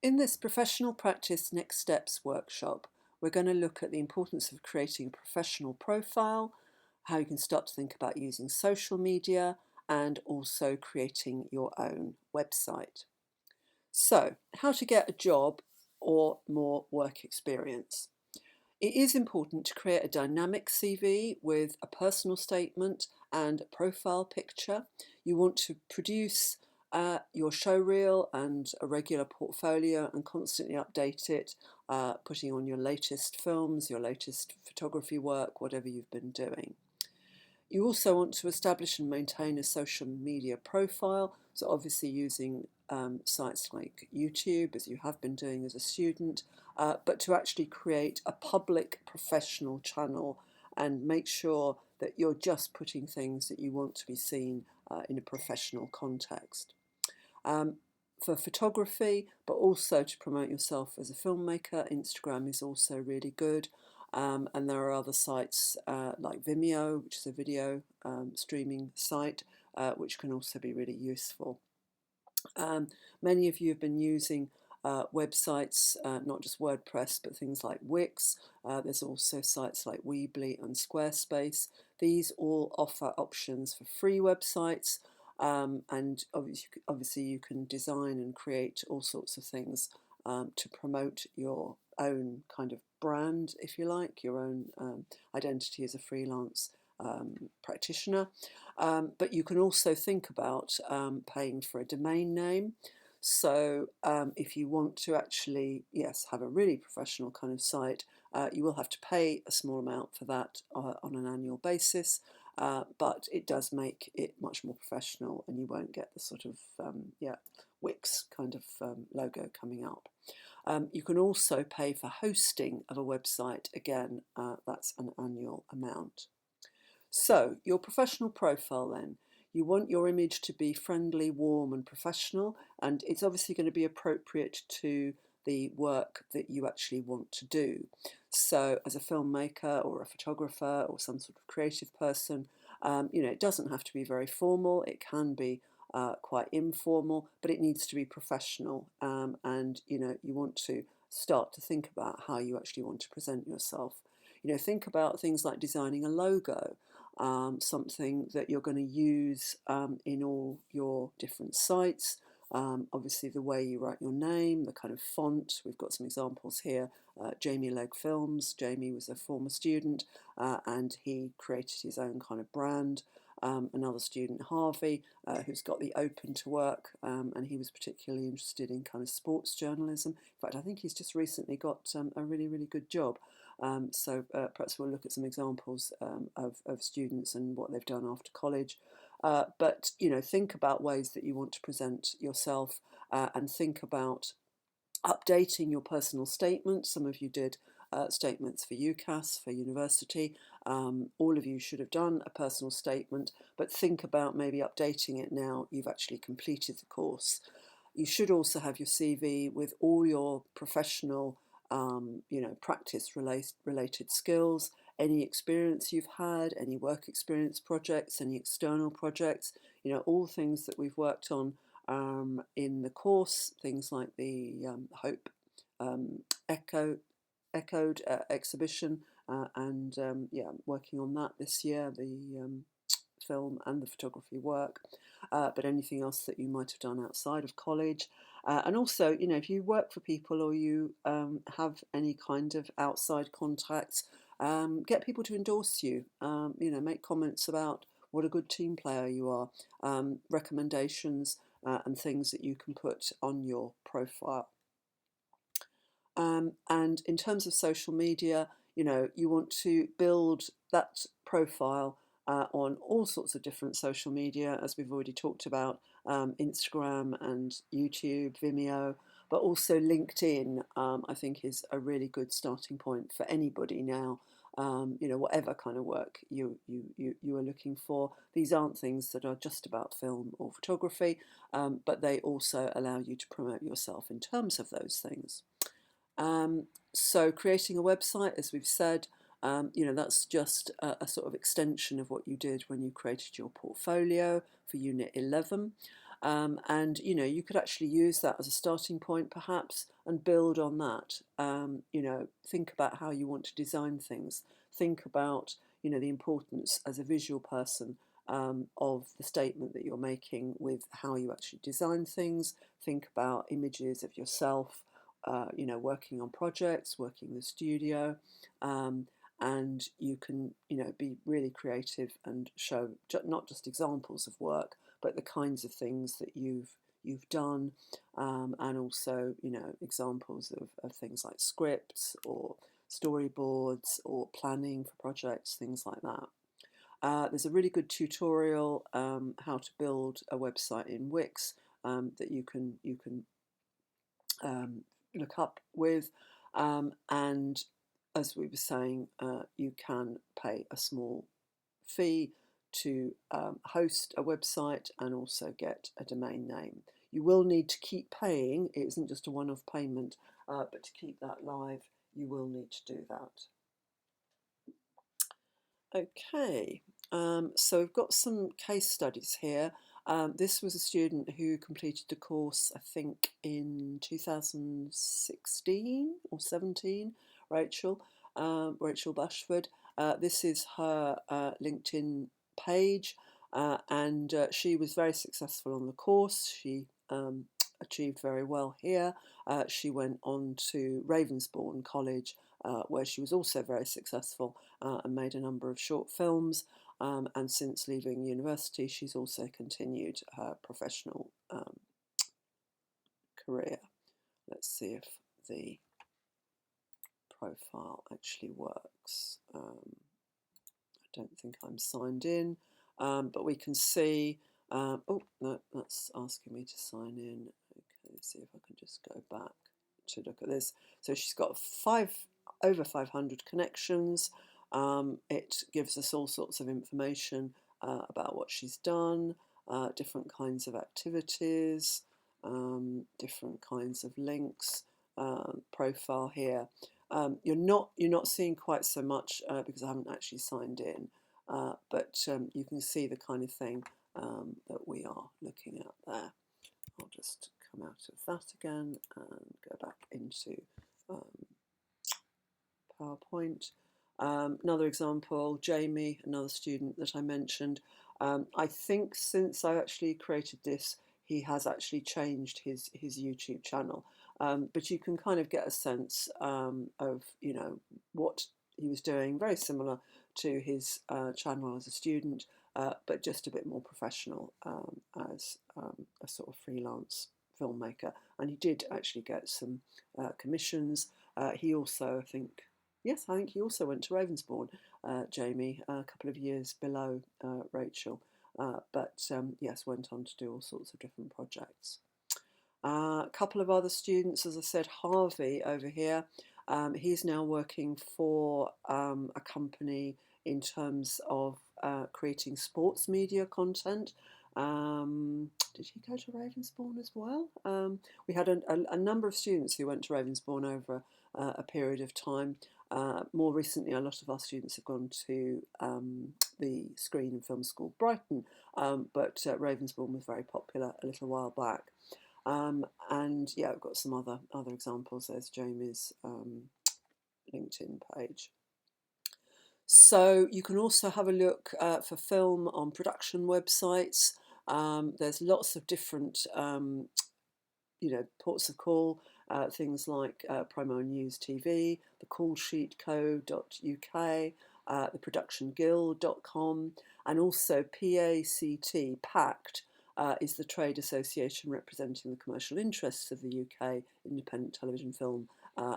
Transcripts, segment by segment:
In this Professional Practice Next Steps workshop, we're going to look at the importance of creating a professional profile, how you can start to think about using social media, and also creating your own website. So, how to get a job or more work experience. It is important to create a dynamic CV with a personal statement and a profile picture. You want to produce your show reel and a regular portfolio and constantly update it, putting on your latest films, your latest photography work, whatever you've been doing. You also want to establish and maintain a social media profile, so obviously using sites like YouTube, as you have been doing as a student, but to actually create a public professional channel and make sure that you're just putting things that you want to be seen in a professional context. Um, for photography, but also to promote yourself as a filmmaker, Instagram is also really good. And there are other sites like Vimeo, which is a video streaming site, which can also be really useful. Um, Many of you have been using websites, not just WordPress, but things like Wix. There's also sites like Weebly and Squarespace. These all offer options for free websites, and obviously you can design and create all sorts of things to promote your own kind of brand, if you like, your own identity as a freelance practitioner. But you can also think about paying for a domain name. So if you want to actually, yes, have a really professional kind of site, you will have to pay a small amount for that on an annual basis. But it does make it much more professional, and you won't get the sort of Wix kind of logo coming up. You can also pay for hosting of a website. Again, that's an annual amount. So, your professional profile then. You want your image to be friendly, warm, and professional, and it's obviously going to be appropriate to the work that you actually want to do. So, as a filmmaker or a photographer or some sort of creative person, it doesn't have to be very formal, it can be quite informal, but it needs to be professional. And you want to start to think about how you actually want to present yourself. Think about things like designing a logo, something that you're going to use in all your different sites. Obviously, the way you write your name, the kind of font. We've got some examples here. Jamie Legg Films. Jamie was a former student and he created his own kind of brand. Another student, Harvey, who's got the Open to Work, and he was particularly interested in kind of sports journalism. In fact, I think he's just recently got a really, really good job. So perhaps we'll look at some examples of students and what they've done after college. But think about ways that you want to present yourself, and think about updating your personal statement. Some of you did statements for UCAS, for university. All of you should have done a personal statement, but think about maybe updating it now you've actually completed the course. You should also have your CV with all your professional, practice related skills, any experience you've had, any work experience projects, any external projects, all things that we've worked on in the course, things like the Hope um, Echo Echoed exhibition, and working on that this year, the film and the photography work, but anything else that you might have done outside of college. And also, if you work for people or you have any kind of outside contacts, get people to endorse you, make comments about what a good team player you are, recommendations and things that you can put on your profile. And in terms of social media, you want to build that profile on all sorts of different social media, as we've already talked about, Instagram and YouTube, Vimeo, but also LinkedIn, I think is a really good starting point for anybody now. Whatever kind of work you are looking for. These aren't things that are just about film or photography, but they also allow you to promote yourself in terms of those things. So creating a website, as we've said, that's just a sort of extension of what you did when you created your portfolio for Unit 11. And you could actually use that as a starting point perhaps and build on that. Think about how you want to design things. Think about the importance as a visual person of the statement that you're making with how you actually design things. Think about images of yourself, working on projects, working in the studio, and you can, be really creative and show not just examples of work, but the kinds of things that you've done, and also, examples of things like scripts or storyboards or planning for projects, things like that. There's a really good tutorial how to build a website in Wix that you can look up with, and as we were saying, you can pay a small fee to host a website and also get a domain name. You will need to keep paying. It isn't just a one-off payment, but to keep that live, you will need to do that. Okay, so we've got some case studies here. This was a student who completed the course, I think, in 2016 or 17, Rachel Bashford. This is her LinkedIn page, and she was very successful on the course. She achieved very well here. She went on to Ravensbourne College, where she was also very successful and made a number of short films. And since leaving university, she's also continued her professional career. Let's see if the profile actually works. I don't think I'm signed in, but we can see. Oh no, that's asking me to sign in. Okay, let's see if I can just go back to look at this. So she's got over 500 connections. It gives us all sorts of information about what she's done, different kinds of activities, different kinds of links, profile here. You're not seeing quite so much because I haven't actually signed in, but you can see the kind of thing that we are looking at there. I'll just come out of that again and go back into PowerPoint. Another example, Jamie, another student that I mentioned. I think since I actually created this, he has actually changed his YouTube channel. But you can kind of get a sense of what he was doing, very similar to his channel as a student, but just a bit more professional as a sort of freelance filmmaker. And he did actually get some commissions. He also, I think he also went to Ravensbourne, Jamie, a couple of years below Rachel, but yes, went on to do all sorts of different projects. A couple of other students, as I said, Harvey over here, he's now working for a company in terms of creating sports media content. Did he go to Ravensbourne as well? We had a number of students who went to Ravensbourne over a period of time. More recently, a lot of our students have gone to the Screen and Film School Brighton, but Ravensbourne was very popular a little while back. And yeah, I've got some other examples. There's Jamie's LinkedIn page. So you can also have a look for film on production websites. There's lots of different ports of call, things like Promo News TV, the callsheetco.uk, theproductionguild.com, and also PACT is the trade association representing the commercial interests of the UK independent television, film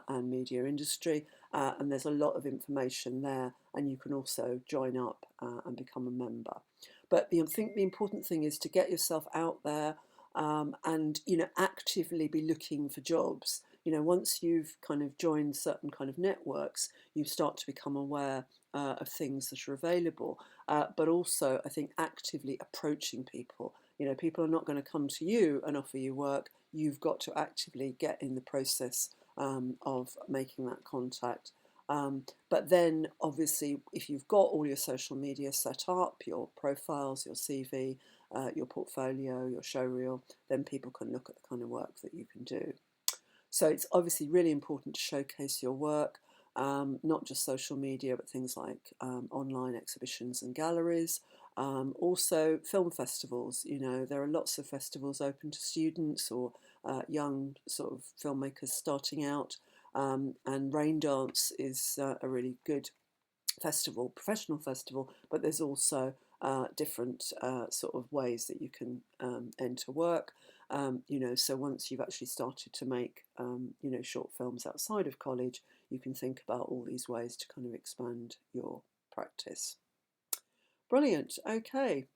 and media industry, and there's a lot of information there, and you can also join up and become a member. But I think the important thing is to get yourself out there and actively be looking for jobs. Once you've kind of joined certain kind of networks, you start to become aware of things that are available. But also, I think actively approaching people. People are not going to come to you and offer you work. You've got to actively get in the process of making that contact. But then, obviously, if you've got all your social media set up, your profiles, your CV, your portfolio, your showreel, then people can look at the kind of work that you can do. So it's obviously really important to showcase your work, not just social media, but things like online exhibitions and galleries. Also, film festivals. You know, there are lots of festivals open to students or young sort of filmmakers starting out. And Rain Dance is a really good festival, professional festival, but there's also different sort of ways that you can enter work. You know, so once you've actually started to make, you know, short films outside of college, you can think about all these ways to kind of expand your practice. Brilliant. Okay.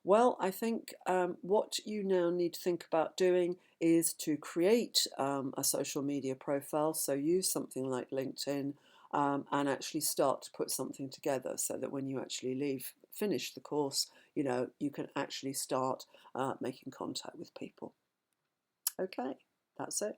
Well, I think what you now need to think about doing is to create a social media profile. So use something like LinkedIn and actually start to put something together so that when you actually finish the course, you know, you can actually start making contact with people. Okay, that's it.